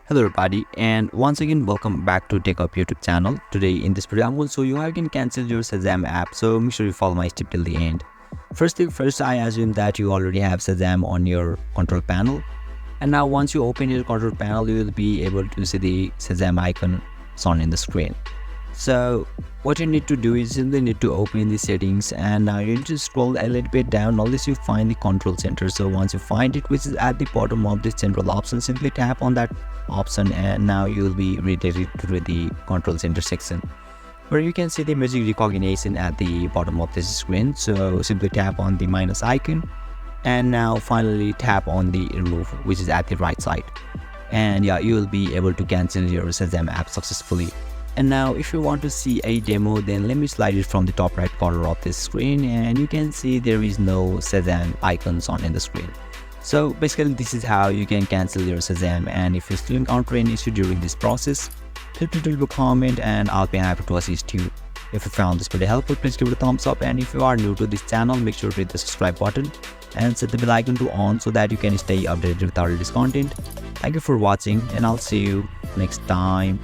Hello everybody, and once again welcome back to TechUp YouTube channel. Today in this video I'm going to show you how you can cancel your Shazam app, so make sure you follow my step till the end. First thing first, I assume that you already have Shazam on your control panel, and now once you open your control panel you will be able to see the Shazam icon shown in the screen. So what you need to do is simply need to open the settings, and now you need to scroll a little bit down unless you find the control center. So once you find it, which is at the bottom of the central option, simply tap on that option and now you will be redirected to the control center section where you can see the music recognition at the bottom of this screen. So simply tap on the minus icon and now finally tap on the remove, which is at the right side, and yeah, you will be able to cancel your Shazam app successfully. And now if you want to see a demo, then let me slide it from the top right corner of this screen, and you can see there is no Shazam icons on in the screen. So basically this is how you can cancel your Shazam, and if you still encounter any issue during this process, feel free to leave a comment and I'll be happy to assist you. If you found this video helpful, please give it a thumbs up, and if you are new to this channel, make sure to hit the subscribe button and set the bell icon to on so that you can stay updated with our latest content. Thank you for watching, and I'll see you next time.